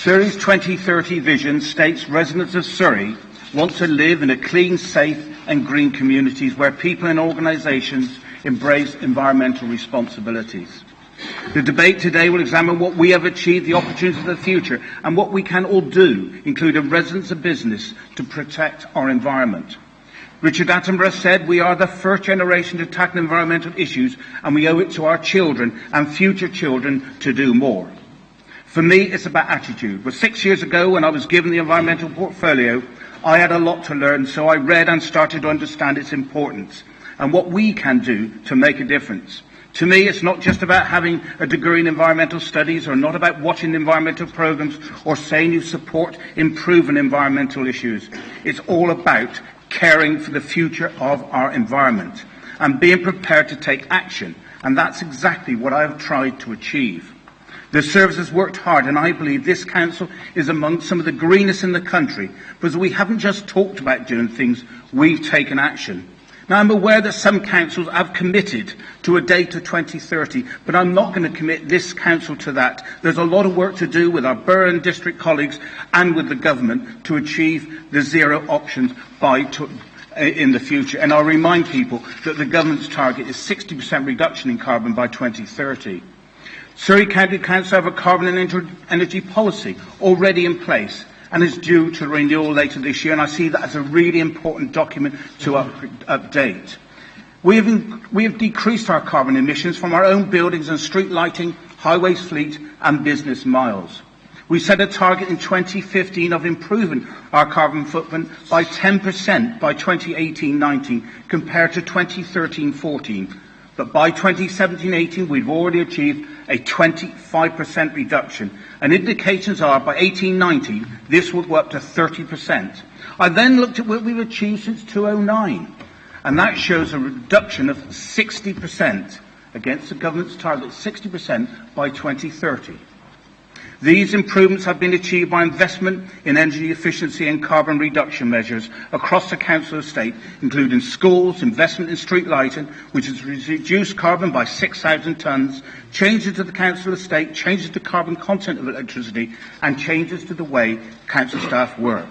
Surrey's 2030 vision states residents of Surrey want to live in a clean, safe and green communities where people and organisations embrace environmental responsibilities. The debate today will examine what we have achieved, the opportunities of the future, and what we can all do, including residents of business, to protect our environment. Richard Attenborough said, "We are the first generation to tackle environmental issues, and we owe it to our children and future children to do more." For me, it's about attitude. Well, 6 years ago, when I was given the environmental portfolio, I had a lot to learn, so I read and started to understand its importance and what we can do to make a difference. To me, it's not just about having a degree in environmental studies or not about watching environmental programs or saying you support improving environmental issues. It's all about caring for the future of our environment and being prepared to take action. And that's exactly what I have tried to achieve. The service has worked hard, and I believe this council is among some of the greenest in the country, because we haven't just talked about doing things, we've taken action. Now, I'm aware that some councils have committed to a date of 2030, but I'm not going to commit this council to that. There's a lot of work to do with our borough and district colleagues and with the government to achieve the zero options in the future. And I'll remind people that the government's target is 60% reduction in carbon by 2030. Surrey County Council have a carbon and energy policy already in place and is due to renewal later this year, and I see that as a really important document to update. We have decreased our carbon emissions from our own buildings and street lighting, highways fleet and business miles. We set a target in 2015 of improving our carbon footprint by 10% by 2018-19 compared to 2013-14. But by 2017-18, we've already achieved a 25% reduction. And indications are by 18-19, this will go up to 30%. I then looked at what we've achieved since 2009, and that shows a reduction of 60% against the government's target, 60% by 2030. These improvements have been achieved by investment in energy efficiency and carbon reduction measures across the council estate, including schools, investment in street lighting, which has reduced carbon by 6,000 tonnes, changes to the council estate, changes to carbon content of electricity, and changes to the way council staff work.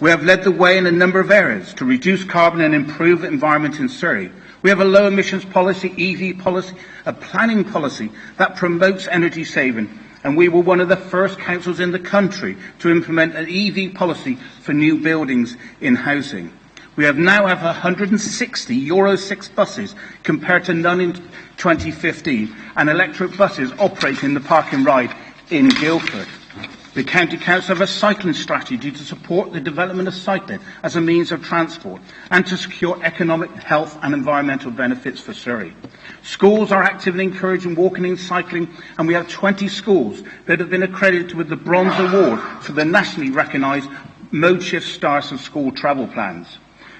We have led the way in a number of areas to reduce carbon and improve the environment in Surrey. We have a low emissions policy, EV policy, a planning policy that promotes energy saving, and we were one of the first councils in the country to implement an EV policy for new buildings in housing. We now have 160 Euro 6 buses compared to none in 2015, and electric buses operating in the park and ride in Guildford. The County Council have a cycling strategy to support the development of cycling as a means of transport and to secure economic, health and environmental benefits for Surrey. Schools are actively encouraging walking and cycling, and we have 20 schools that have been accredited with the Bronze Award for the nationally recognised Mode Shift Stars of School Travel Plans.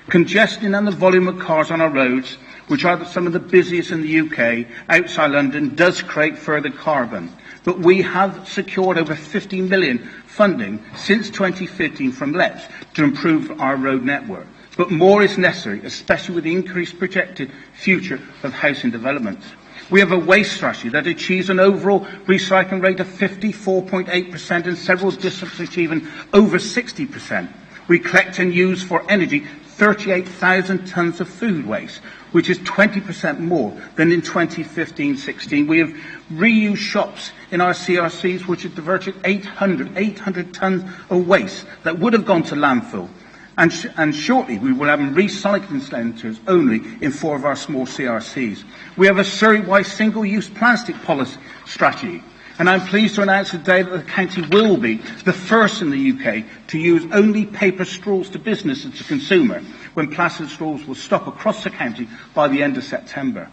Congestion and the volume of cars on our roads, which are some of the busiest in the UK, outside London, does create further carbon. But we have secured over 50 million funding since 2015 from LEPS to improve our road network. But more is necessary, especially with the increased projected future of housing developments. We have a waste strategy that achieves an overall recycling rate of 54.8% and several districts achieving over 60%. We collect and use for energy 38,000 tonnes of food waste, which is 20% more than in 2015-16. We have reused shops in our CRCs, which have diverted 800 tonnes of waste that would have gone to landfill. And shortly we will have recycling centres only in 4 of our small CRCs. We have a Surrey-wide single-use plastic policy strategy. And I'm pleased to announce today that the county will be the first in the UK to use only paper straws to business and to consumer, when plastic straws will stop across the county by the end of September.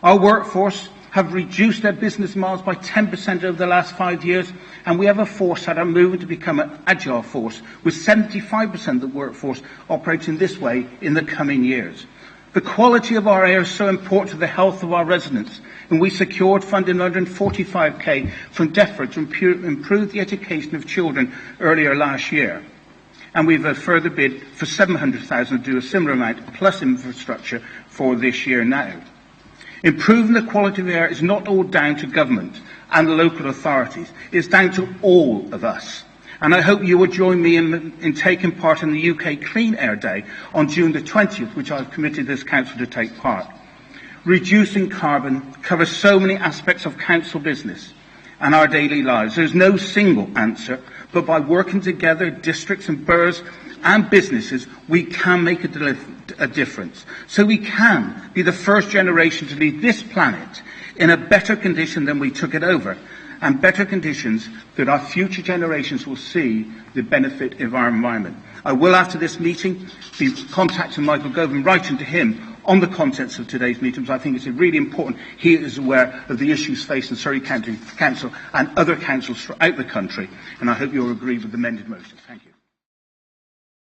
Our workforce have reduced their business miles by 10% over the last 5 years, and we have a force that are moving to become an agile force, with 75% of the workforce operating this way in the coming years. The quality of our air is so important to the health of our residents, and we secured funding 145k from DEFRA to improve the education of children earlier last year. And we have a further bid for 700,000 to do a similar amount, plus infrastructure for this year now. Improving the quality of the air is not all down to government, and the local authorities. It's down to all of us. And I hope you will join me in taking part in the UK Clean Air Day on June the 20th, which I've committed this council to take part. Reducing carbon covers so many aspects of council business and our daily lives. There's no single answer, but by working together, districts and boroughs and businesses, we can make a difference. So we can be the first generation to leave this planet in a better condition than we took it over, and better conditions that our future generations will see the benefit of our environment. I will, after this meeting, be contacting Michael Goodman, writing to him on the contents of today's meetings. I think it's really important he is aware of the issues facing Surrey County Council and other councils throughout the country, and I hope you'll agree with the amended motion. Thank you.